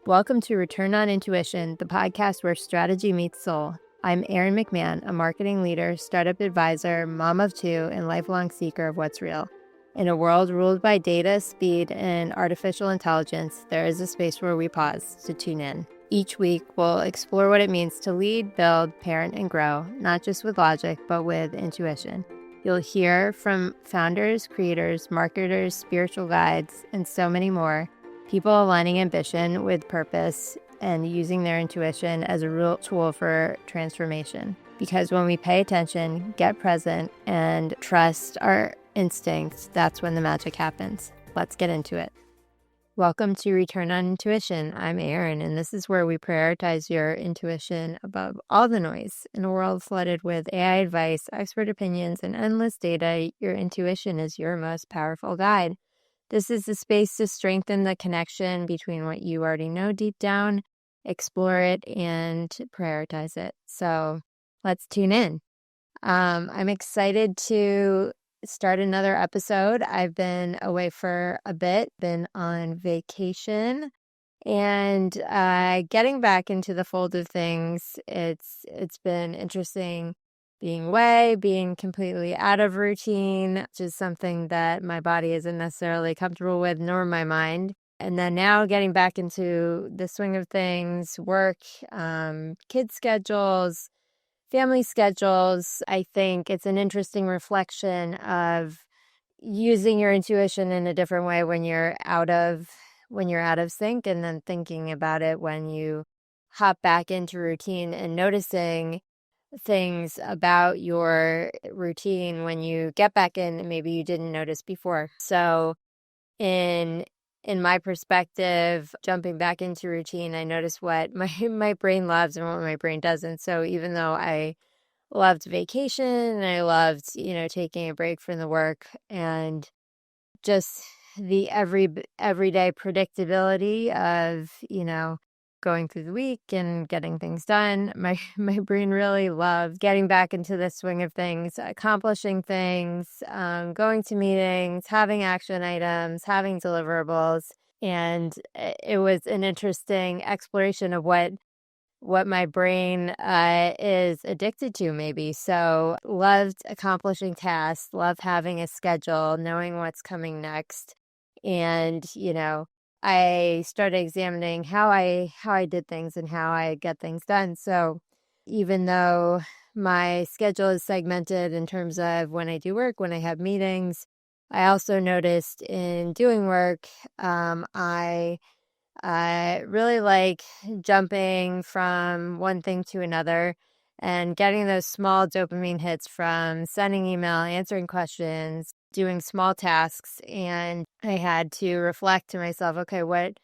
Welcome to Return on Intuition, the podcast where strategy meets soul. I'm Erin McMahon, a marketing leader, startup advisor, mom of two, and lifelong seeker of what's real. In a world ruled by data, speed, and artificial intelligence, there is a space where we pause to tune in. Each week, we'll explore what it means to lead, build, parent, and grow, not just with logic, but with intuition. You'll hear from founders, creators, marketers, spiritual guides, and so many more. People aligning ambition with purpose and using their intuition as a real tool for transformation. Because when we pay attention, get present, and trust our instincts, that's when the magic happens. Let's get into it. Welcome to Return on Intuition. I'm Erin, and this is where we prioritize your intuition above all the noise. In a world flooded with AI advice, expert opinions, and endless data, your intuition is your most powerful guide. This is the space to strengthen the connection between what you already know deep down, explore it, and prioritize it. So let's tune in. I'm excited to start another episode. I've been away for a bit, been on vacation, and getting back into the fold of things. It's been interesting being away, being completely out of routine, which is something that my body isn't necessarily comfortable with, nor my mind. And then now getting back into the swing of things, work, kids' schedules, family schedules. I think it's an interesting reflection of using your intuition in a different way when you're out of sync, and then thinking about it when you hop back into routine and noticing things about your routine when you get back in and maybe you didn't notice before. So in my perspective, jumping back into routine, I notice what my brain loves and what my brain doesn't. So even though I loved vacation and I loved, taking a break from the work and just the everyday predictability of, going through the week and getting things done. My brain really loves getting back into the swing of things, accomplishing things, going to meetings, having action items, having deliverables. And it was an interesting exploration of what my brain is addicted to, maybe. So loved accomplishing tasks, love having a schedule, knowing what's coming next. And, I started examining how I did things and how I get things done. So even though my schedule is segmented in terms of when I do work, when I have meetings, I also noticed in doing work, I really like jumping from one thing to another and getting those small dopamine hits from sending email, answering questions, doing small tasks. And I had to reflect to myself, okay, what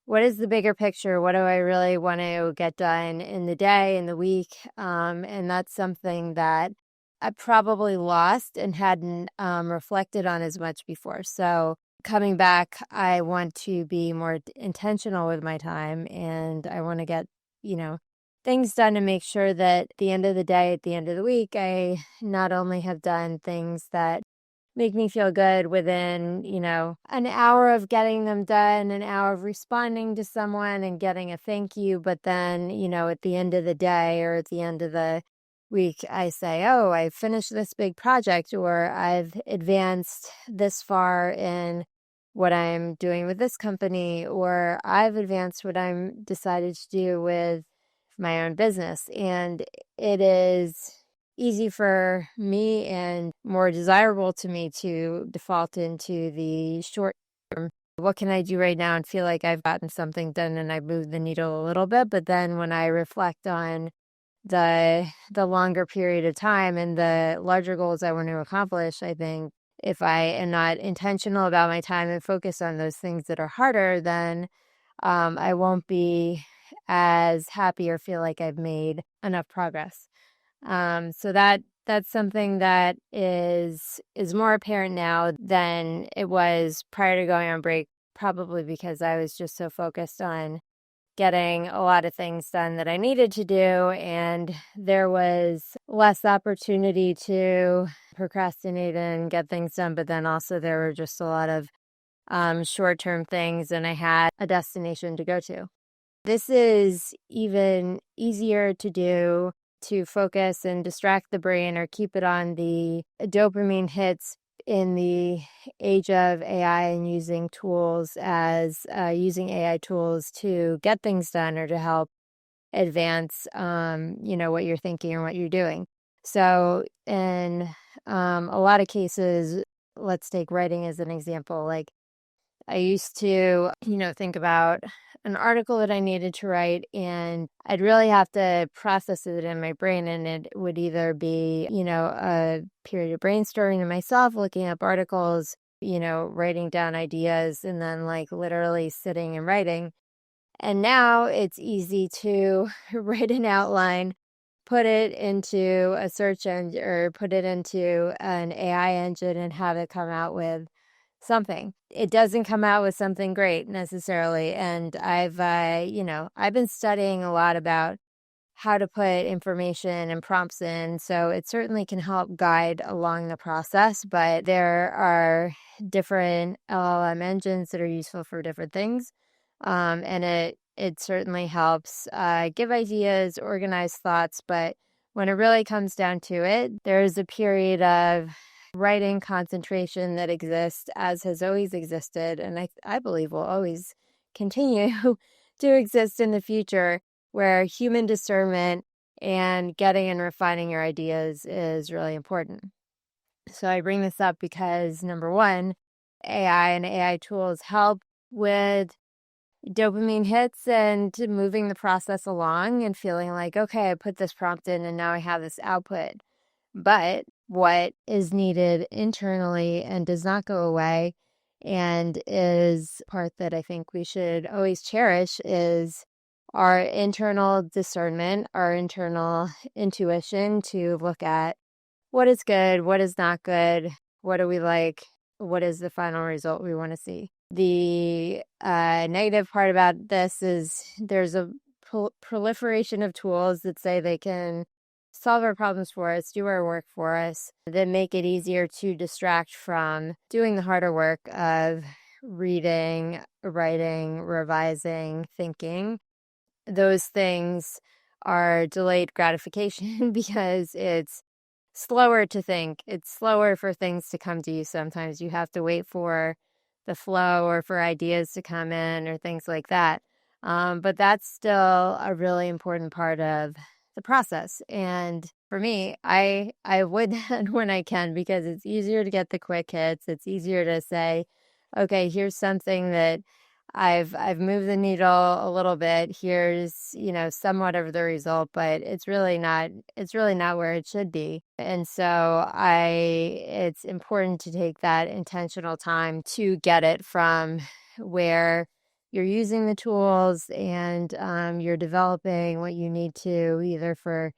is the bigger picture? What do I really want to get done in the day, in the week? And that's something that I probably lost and hadn't reflected on as much before. So coming back, I want to be more intentional with my time, and I want to get, things done to make sure that at the end of the day, at the end of the week, I not only have done things that make me feel good within, an hour of getting them done, an hour of responding to someone and getting a thank you, but then, at the end of the day or at the end of the week, I say, oh, I finished this big project, or I've advanced this far in what I'm doing with this company, or I've advanced what I'm decided to do with my own business. And it is easy for me and more desirable to me to default into the short term. What can I do right now and feel like I've gotten something done and I've moved the needle a little bit? But then when I reflect on the longer period of time and the larger goals I want to accomplish, I think if I am not intentional about my time and focus on those things that are harder, then I won't be as happy or feel like I've made enough progress. So that's something that is more apparent now than it was prior to going on break, probably because I was just so focused on getting a lot of things done that I needed to do, and there was less opportunity to procrastinate and get things done, but then also there were just a lot of short-term things, and I had a destination to go to. This is even easier to do, to focus and distract the brain or keep it on the dopamine hits in the age of AI and using tools as using AI tools to get things done or to help advance, what you're thinking or what you're doing. So in a lot of cases, let's take writing as an example. Like I used to, think about an article that I needed to write, and I'd really have to process it in my brain. And it would either be, a period of brainstorming to myself, looking up articles, writing down ideas, and then like literally sitting and writing. And now it's easy to write an outline, put it into a search engine or put it into an AI engine and have it come out with something. It doesn't come out with something great necessarily. And I've been studying a lot about how to put information and prompts in. So it certainly can help guide along the process, but there are different LLM engines that are useful for different things. And it certainly helps give ideas, organize thoughts. But when it really comes down to it, there's a period of writing concentration that exists, as has always existed, and I believe will always continue to exist in the future, where human discernment and getting and refining your ideas is really important. So I bring this up because, number one, AI and AI tools help with dopamine hits and moving the process along and feeling like, okay, I put this prompt in and now I have this output. But what is needed internally and does not go away and is part that I think we should always cherish is our internal discernment, our internal intuition to look at what is good, what is not good, what do we like, what is the final result we want to see. The negative part about this is there's a proliferation of tools that say they can solve our problems for us, do our work for us, that make it easier to distract from doing the harder work of reading, writing, revising, thinking. Those things are delayed gratification because it's slower to think. It's slower for things to come to you. Sometimes you have to wait for the flow or for ideas to come in or things like that. But that's still a really important part of the process. And for me, I avoid that when I can because it's easier to get the quick hits. It's easier to say, okay, here's something that I've moved the needle a little bit. Here's, somewhat of the result, but it's really not where it should be. And so it's important to take that intentional time to get it from where you're using the tools and you're developing what you need to, either for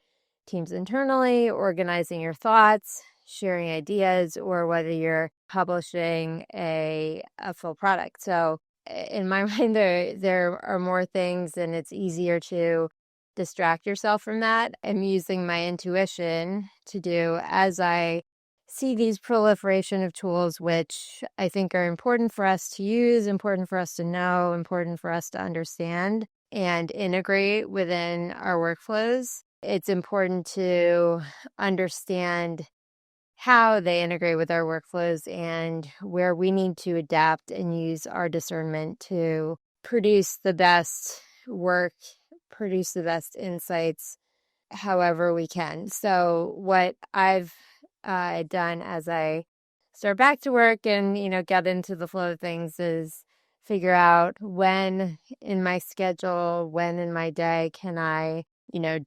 teams internally, organizing your thoughts, sharing ideas, or whether you're publishing a full product. So in my mind, there are more things and it's easier to distract yourself from that. I'm using my intuition to do as I see these proliferation of tools, which I think are important for us to use, important for us to know, important for us to understand and integrate within our workflows. It's important to understand how they integrate with our workflows and where we need to adapt and use our discernment to produce the best work, produce the best insights, however we can. So what I've done as I start back to work and, get into the flow of things is figure out when in my schedule, when in my day can I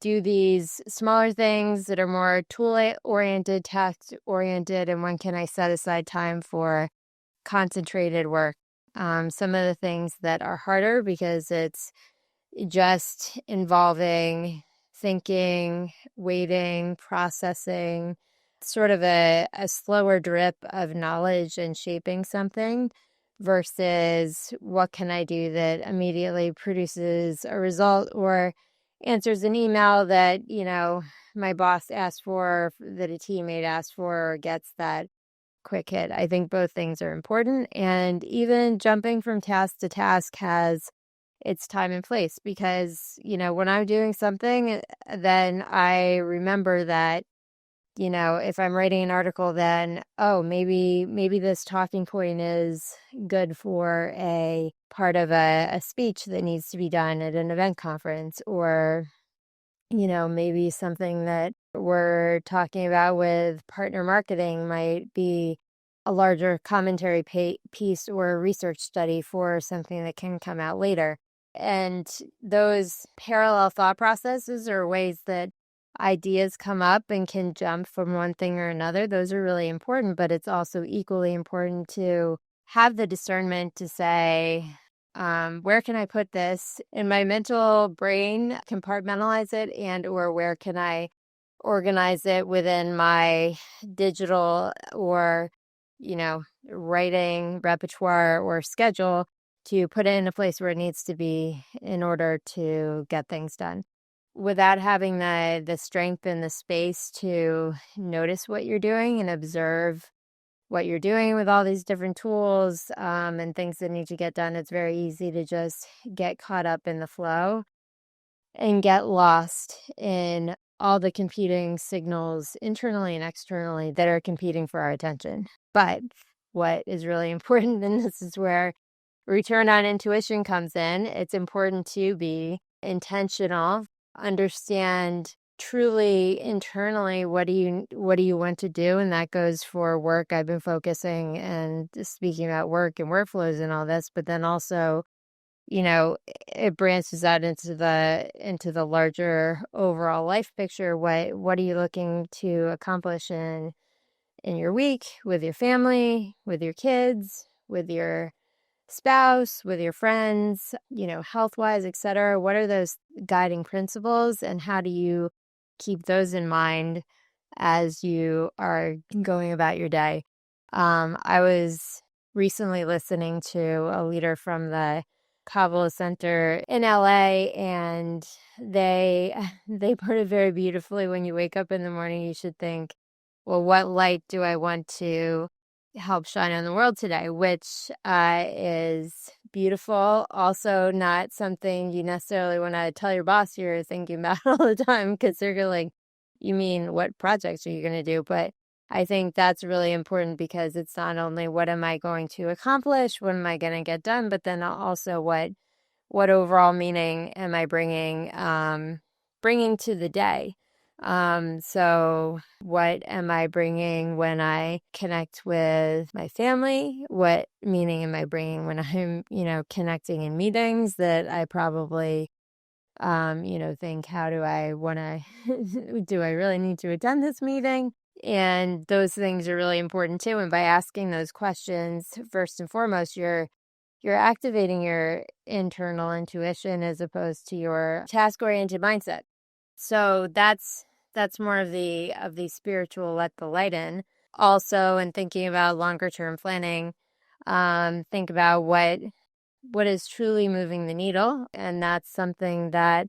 do these smaller things that are more tool-oriented, task-oriented, and when can I set aside time for concentrated work. Some of the things that are harder because it's just involving thinking, waiting, processing, sort of a slower drip of knowledge and shaping something versus what can I do that immediately produces a result or answers an email that, my boss asked for, that a teammate asked for, or gets that quick hit. I think both things are important. And even jumping from task to task has its time and place. Because, when I'm doing something, then I remember that, if I'm writing an article, then, oh, maybe this talking point is good for a part of a speech that needs to be done at an event conference, or, maybe something that we're talking about with partner marketing might be a larger commentary piece or a research study for something that can come out later. And those parallel thought processes are ways that ideas come up and can jump from one thing or another. Those are really important, but it's also equally important to have the discernment to say, where can I put this in my mental brain, compartmentalize it, and or where can I organize it within my digital or, writing repertoire or schedule to put it in a place where it needs to be in order to get things done. Without having the strength and the space to notice what you're doing and observe what you're doing with all these different tools and things that need to get done, it's very easy to just get caught up in the flow and get lost in all the competing signals internally and externally that are competing for our attention. But what is really important, and this is where return on intuition comes in, it's important to be intentional, understand truly internally what do you want to do, and that goes for work. I've been focusing and speaking about work and workflows and all this, but then also it branches out into the larger overall life picture. What are you looking to accomplish in your week, with your family, with your kids, with your spouse, with your friends, health-wise, etc. What are those guiding principles, and how do you keep those in mind as you are going about your day? I was recently listening to a leader from the Kabbalah Center in LA, and they put it very beautifully. When you wake up in the morning, you should think, well, what light do I want to help shine on the world today? Which is beautiful. Also, not something you necessarily want to tell your boss you're thinking about all the time, because they're gonna like, you mean what projects are you going to do? But I think that's really important, because it's not only what am I going to accomplish, what am I going to get done, but then also what overall meaning am I bringing to the day. So what am I bringing when I connect with my family? What meaning am I bringing when I'm, connecting in meetings that I probably think, how do I want to, do I really need to attend this meeting? And those things are really important too. And by asking those questions, first and foremost, you're activating your internal intuition as opposed to your task-oriented mindset. So that's more of the spiritual let the light in. Also, in thinking about longer term planning, think about what is truly moving the needle. And that's something that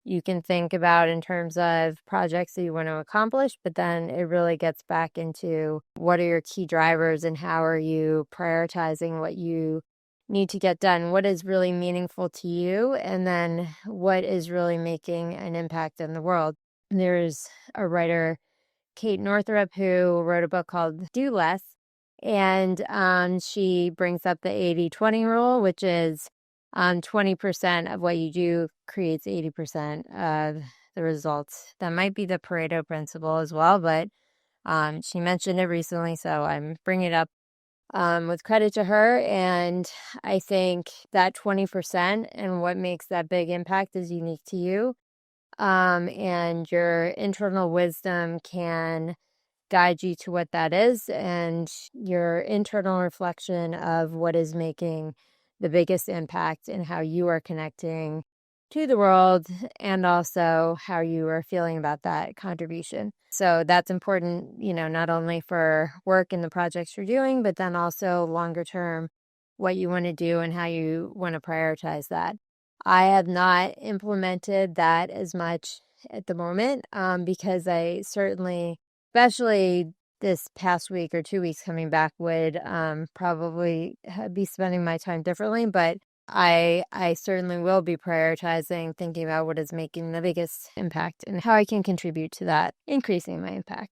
you can think about in terms of projects that you want to accomplish, but then it really gets back into what are your key drivers and how are you prioritizing what you need to get done, what is really meaningful to you, and then what is really making an impact in the world. There's a writer, Kate Northrup, who wrote a book called Do Less, and she brings up the 80-20 rule, which is 20% of what you do creates 80% of the results. That might be the Pareto principle as well, but she mentioned it recently, so I'm bringing it up with credit to her. And I think that 20% and what makes that big impact is unique to you. And your internal wisdom can guide you to what that is, and your internal reflection of what is making the biggest impact and how you are connecting to the world, and also how you are feeling about that contribution. So that's important, not only for work and the projects you're doing, but then also longer term, what you want to do and how you want to prioritize that. I have not implemented that as much at the moment, because I certainly, especially this past week or 2 weeks coming back, would probably be spending my time differently. But I certainly will be prioritizing, thinking about what is making the biggest impact and how I can contribute to that, increasing my impact.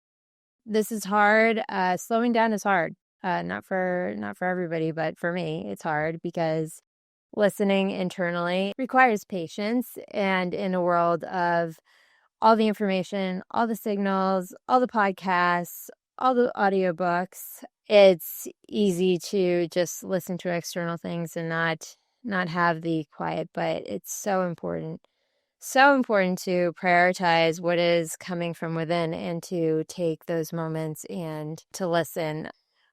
This is hard. Slowing down is hard. Not for everybody, but for me, it's hard because listening internally requires patience. And in a world of all the information, all the signals, all the podcasts, all the audiobooks, it's easy to just listen to external things and not have the quiet, but it's so important to prioritize what is coming from within and to take those moments and to listen.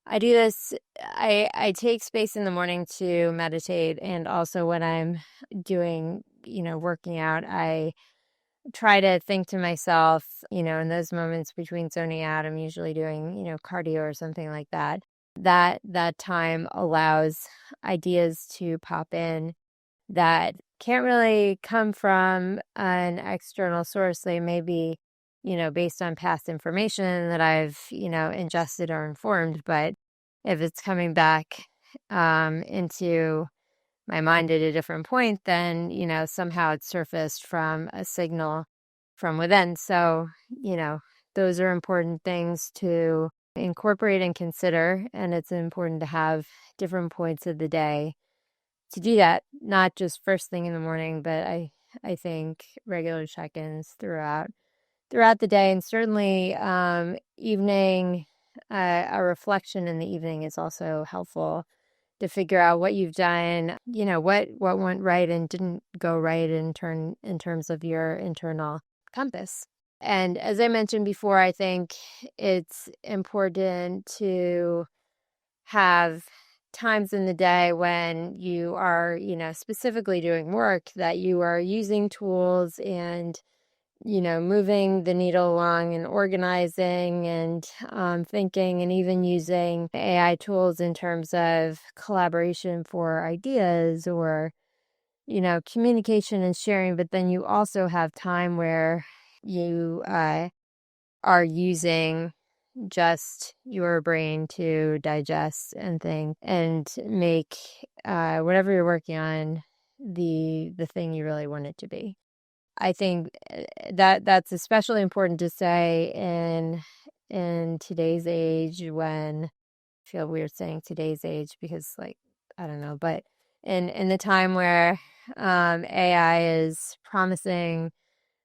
I do this, I take space in the morning to meditate, and also when I'm doing, working out, I try to think to myself, in those moments between zoning out, I'm usually doing, cardio or something like that. That time allows ideas to pop in that can't really come from an external source. They may be, based on past information that I've, ingested or informed. But if it's coming back into my mind at a different point, then, somehow it's surfaced from a signal from within. So, those are important things to incorporate and consider. And it's important to have different points of the day to do that, not just first thing in the morning, but I think regular check-ins throughout the day, and certainly evening. A reflection in the evening is also helpful to figure out what you've done, what went right and didn't go right in terms of your internal compass. And as I mentioned before, I think it's important to have times in the day when you are, specifically doing work, that you are using tools and, moving the needle along and organizing and thinking, and even using AI tools in terms of collaboration for ideas or, communication and sharing. But then you also have time where you are using just your brain to digest and think and make whatever you're working on the thing you really want it to be. I think that's especially important to say in today's age, when I feel weird saying today's age because, like, I don't know, but in the time where AI is promising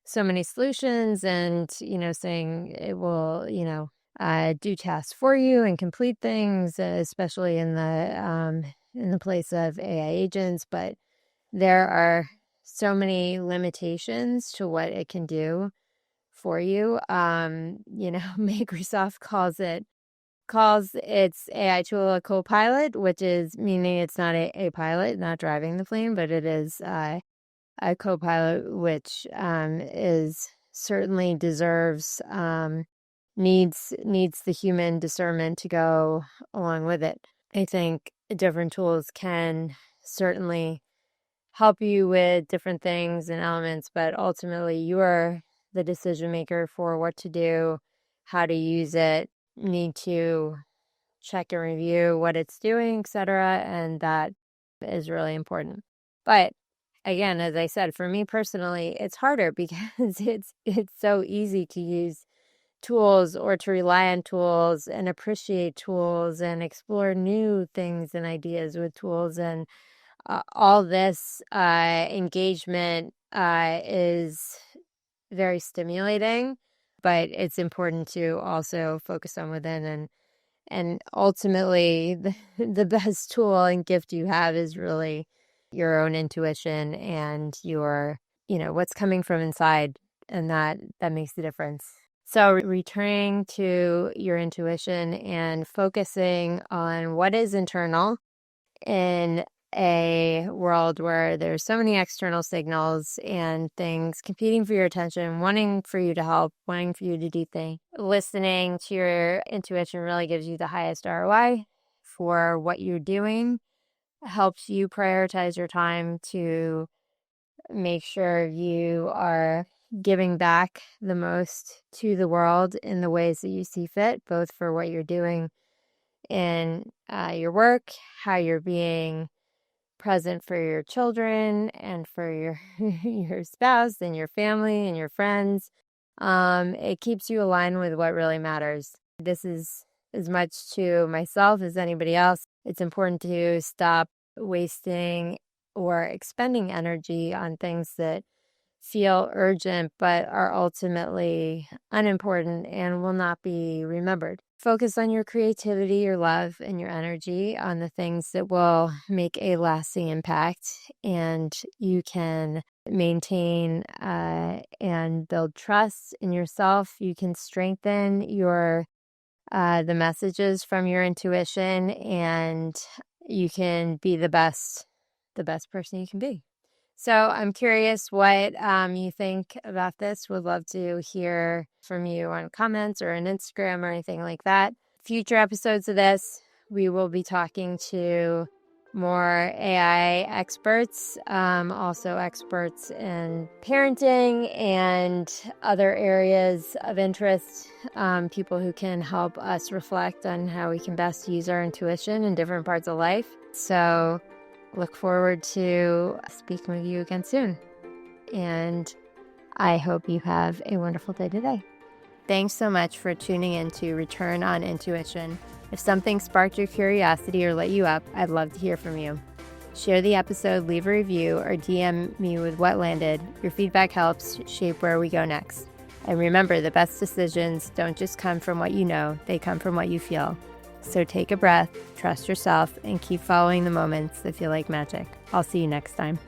so many solutions and, saying it will, do tasks for you and complete things, especially in the place of AI agents. But there are so many limitations to what it can do for you. Microsoft calls its AI tool a co-pilot, which is meaning it's not a pilot, not driving the plane, but it is a co-pilot, which is certainly deserves needs the human discernment to go along with it. I think different tools can certainly help you with different things and elements, but ultimately you are the decision maker for what to do, how to use it, need to check and review what it's doing, etc. And that is really important. But again, as I said, for me personally, it's harder because it's so easy to use tools or to rely on tools and appreciate tools and explore new things and ideas with tools. And all this engagement is very stimulating, but it's important to also focus on within. And ultimately, the best tool and gift you have is really your own intuition and your, what's coming from inside, and that makes the difference. So returning to your intuition and focusing on what is internal in a world where there's so many external signals and things competing for your attention, wanting for you to help, wanting for you to do things. Listening to your intuition really gives you the highest ROI for what you're doing, helps you prioritize your time to make sure you are giving back the most to the world in the ways that you see fit, both for what you're doing in your work, how you're being present for your children and for your your spouse and your family and your friends. It keeps you aligned with what really matters. This is as much to myself as anybody else. It's important to stop wasting or expending energy on things that feel urgent but are ultimately unimportant and will not be remembered. Focus on your creativity, your love, and your energy on the things that will make a lasting impact, and you can maintain and build trust in yourself. You can strengthen the messages from your intuition, and you can be the best person you can be. So I'm curious what you think about this. Would love to hear from you on comments or on Instagram or anything like that. Future episodes of this, we will be talking to more AI experts, also experts in parenting and other areas of interest, people who can help us reflect on how we can best use our intuition in different parts of life. So look forward to speaking with you again soon. And I hope you have a wonderful day today. Thanks so much for tuning in to Return on Intuition. If something sparked your curiosity or lit you up, I'd love to hear from you. Share the episode, leave a review, or DM me with what landed. Your feedback helps shape where we go next. And remember, the best decisions don't just come from what you know, they come from what you feel. So take a breath, trust yourself, and keep following the moments that feel like magic. I'll see you next time.